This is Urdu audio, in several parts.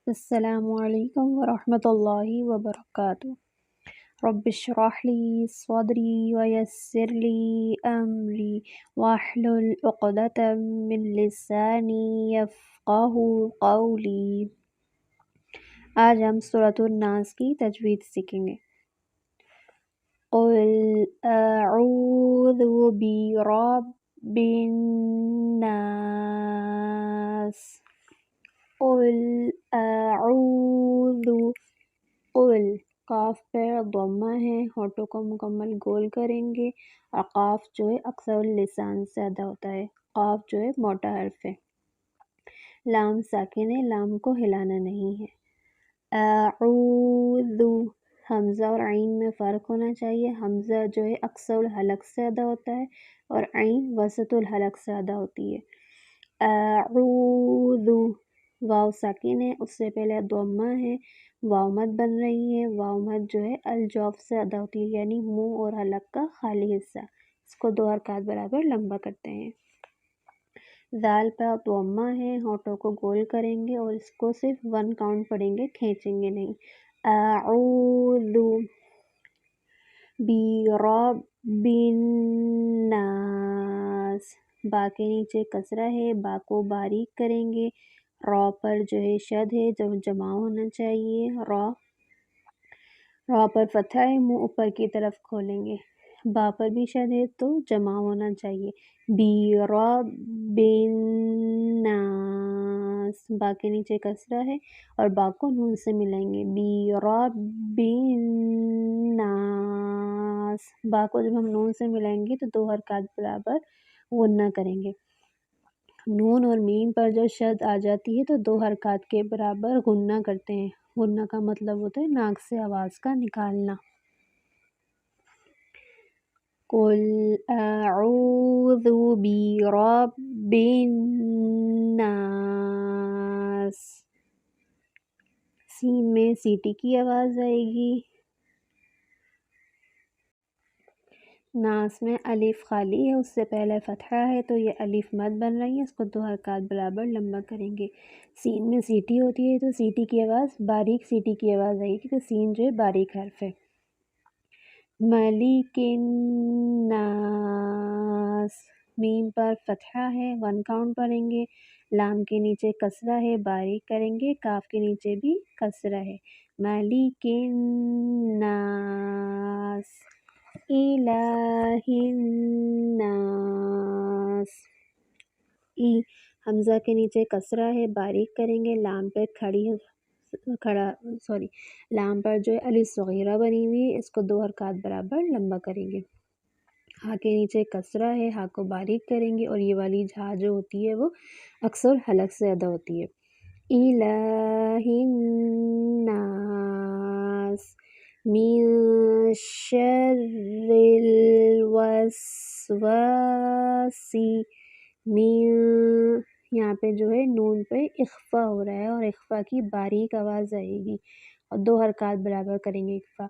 السلام علیکم ورحمۃ اللہ وبرکاتہ۔ رب اشرح لی صدری ویسر لی امری واحلل عقدۃ من لسانی یفقہوا قولی۔ آج ہم سورۃ الناس کی تجوید سیکھیں گے۔ قل اعوذ برب الناس۔ قل اعوذ، قل قاف پر ضمہ ہے، ہونٹوں کو مکمل گول کریں گے اور قاف جو ہے اکثر اللسان سے ادا ہوتا ہے۔ قاف جو ہے موٹا حرف ہے۔ لام ساکن ہے، لام کو ہلانا نہیں ہے۔ اعوذ، حمزہ اور عین میں فرق ہونا چاہیے۔ حمزہ جو ہے اکثر الحلق سے ادا ہوتا ہے اور عین وسط الحلق سے ادا ہوتی ہے۔ اعوذ، واو ساکن ہے، اس سے پہلے ضمہ ہے، واو مد بن رہی ہے۔ واو مد جو ہے الجوف سے ادا ہوتی ہے، یعنی منہ اور حلق کا خالی حصہ۔ اس کو 2 حرکات برابر لمبا کرتے ہیں۔ ذال پر ضمہ ہے، ہونٹوں کو گول کریں گے اور اس کو صرف 1 کاؤنٹ پڑھیں گے، کھینچیں گے نہیں۔ اعوذ برب الناس، با کے نیچے کسرہ ہے، با کو باریک کریں گے۔ را پر جو ہے شد ہے، جو جمع ہونا چاہیے۔ را پر فتحہ ہے، منہ اوپر کی طرف کھولیں گے۔ با پر بھی شد ہے تو جمع ہونا چاہیے۔ برب الناس، با کے نیچے کسرہ ہے اور با کو نون سے ملائیں گے۔ برب الناس، با کو جب ہم نون سے ملائیں گے تو 2 حرکات برابر غنہ کریں گے۔ نون اور میم پر جب شد آ جاتی ہے تو 2 حرکات کے برابر غنہ کرتے ہیں۔ غنہ کا مطلب ہوتا ہے ناک سے آواز کا نکالنا۔ قل اعوذ برب الناس، سین میں سیٹی کی آواز آئے گی۔ ناس میں الف خالی ہے، اس سے پہلے فتحہ ہے تو یہ الف مد بن رہی ہے، اس کو 2 حرکات برابر لمبا کریں گے۔ سین میں سیٹی ہوتی ہے تو سیٹی کی آواز باریک سیٹی کی آواز آئے گی کیونکہ سین جو ہے باریک حرف ہے۔ ملک الناس، میم پر فتحہ ہے، 1 کاؤنٹ پڑھیں گے۔ لام کے نیچے کسرہ ہے، باریک کریں گے۔ کاف کے نیچے بھی کسرہ ہے۔ ملک الناس، الہ الناس۔ ای حمزہ کے نیچے کسرہ ہے، باریک کریں گے۔ لام پر لام پر جو ہے الف صغیرہ بنی ہوئی ہے، اس کو 2 حرکات برابر لمبا کریں گے۔ ہا کے نیچے کسرہ ہے، ہا کو باریک کریں گے اور یہ والی جھا جو ہوتی ہے وہ اکثر حلق سے ادا ہوتی ہے۔ الہ الناس من شر الوسواس، یہاں پہ جو ہے نون پہ اخفا ہو رہا ہے اور اخفا کی باریک آواز آئے گی اور 2 حرکات برابر کریں گے اخفا۔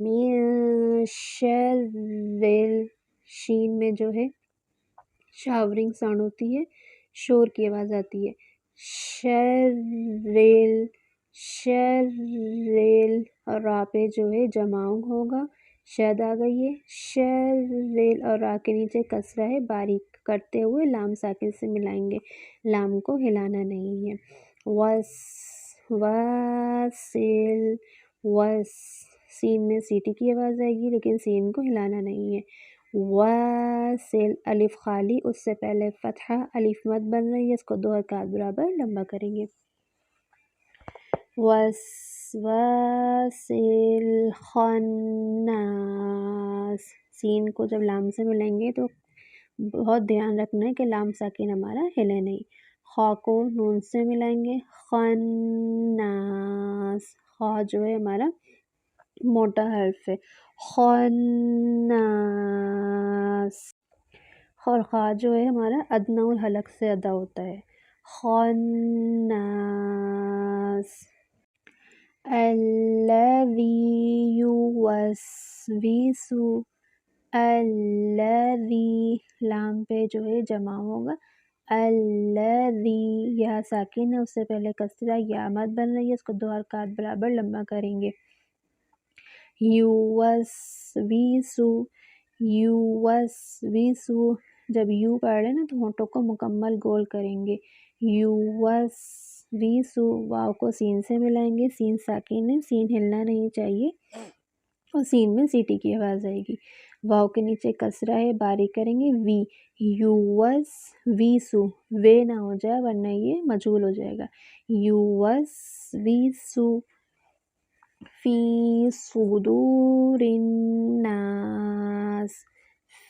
من شر، شین میں جو ہے شاورنگ ساؤنڈ ہوتی ہے، شور کی آواز آتی ہے۔ شر اور را پہ جو ہے جمع ہوگا، شد آ گئی ہے۔ شر اور را کے نیچے کسرہ ہے، باریک کرتے ہوئے لام ساکن سے ملائیں گے، لام کو ہلانا نہیں ہے۔ واسل، سین میں سیٹی کی آواز آئے گی لیکن سین کو ہلانا نہیں ہے۔ واسل، الف خالی، اس سے پہلے فتحہ، الف مد بن رہی ہے، اس کو 2 حرکات برابر لمبا کریں گے۔ واسواسل خناس، سین کو جب لام سے ملیں گے تو بہت دھیان رکھنا ہے کہ لام ساکن ہمارا ہلے نہیں۔ خا کو نون سے ملائیں گے، خناس، خا جو ہے ہمارا موٹا حرف ہے، خناس۔ اور خا جو ہے ہمارا ادنی الحلق سے ادا ہوتا ہے، خناس۔ الذی یوسوس، الذی، لام پہ جو ہے جمع ہوگا، الذی، یا ساکن ہے، اس سے پہلے کسرہ، یا مد بن رہی ہے، اس کو دو حرکات برابر لمبا کریں گے. یوسویسو، یوسویسو، جب یو پڑھ رہے ہیں نا تو ہونٹوں کو مکمل گول کریں گے. یوسویسو، واو کو سین سے ملائیں گے، سین ساکن ہے، سین ہلنا نہیں چاہیے اور سین میں سیٹی کی آواز آئے گی. واو کے نیچے کسرہ ہے، باریک کریں گے، وی. یوسویسو، وے نہ ہو جائے ورنہ یہ مجہول ہو جائے گا. یوسویسو فی صدور الناس.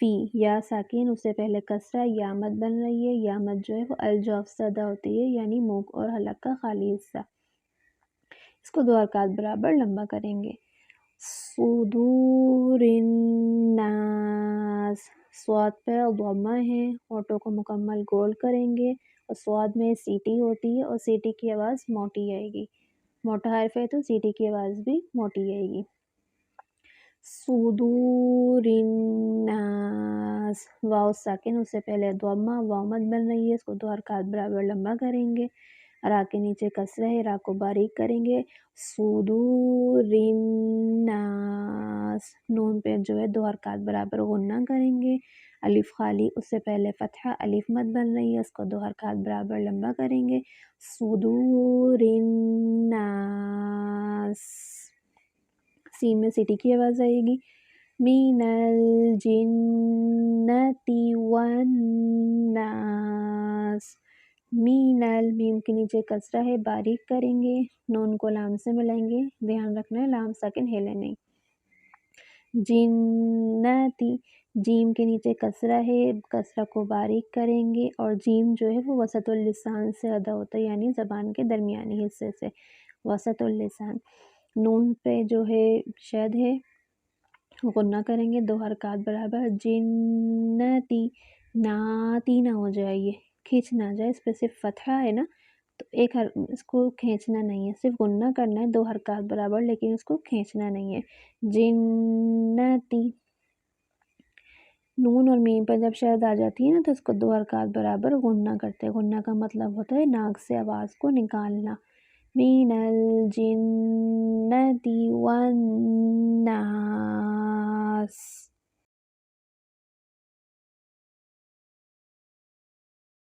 فی، یا ساکن، اس سے پہلے کسرہ، یا مد بن رہی ہے، یا مد جو ہے وہ الجوف سے ادا ہوتی ہے یعنی منہ اور حلق کا خالی حصہ. اس کو دو حرکات برابر لمبا کریں گے. صدور الناس، صاد پہ ضمہ ہے، ہونٹوں کو مکمل گول کریں گے اور صاد میں سیٹی ہوتی ہے اور سیٹی کی آواز موٹی آئے گی. موٹا حرف ہے تو سیٹی کی آواز بھی موٹی آئے گی. صدور الناس، واو ساکن، اس سے پہلے ضمہ، واو مد بن رہی ہے، اس کو دو حرکات برابر لمبا کریں گے. را کے نیچے کسرہ ہے، را کو باریک کریں گے. صدور الناس، نون پہ جو ہے دو حرکات برابر غنہ کریں گے. الف خالی، اس سے پہلے فتحہ، الف مد بن رہی ہے، اس کو دو حرکات برابر لمبا کریں گے. صدور الناس، سین میں سیٹی کی آواز آئے گی. من الجنة والناس، مین میم کے نیچے کسرہ ہے، باریک کریں گے، نون کو لام سے ملائیں گے، دھیان رکھنا ہے لام ساکن ہلے نہیں. جنتی، جیم کے نیچے کسرہ ہے، کسرہ کو باریک کریں گے اور جیم جو ہے وہ وسط اللسان سے ادا ہوتا ہے یعنی زبان کے درمیانی حصے سے، وسط اللسان. نون پہ جو ہے شد ہے، غنہ کریں گے، دو حرکات برابر. جنتی، ناتی نہ ہو جائے، یہ کھینچ نہ جائے، اس پہ صرف فتحہ ہے نا تو اس کو کھینچنا نہیں ہے، صرف غنہ کرنا ہے، دو حرکات برابر، لیکن اس کو کھینچنا نہیں ہے. جنتی، نون اور میم پر جب شد آ جاتی ہے نا تو اس کو دو حرکات برابر غنہ کرتے ہیں. غنہ کا مطلب ہوتا ہے ناک سے آواز کو نکالنا. من الجنة والناس.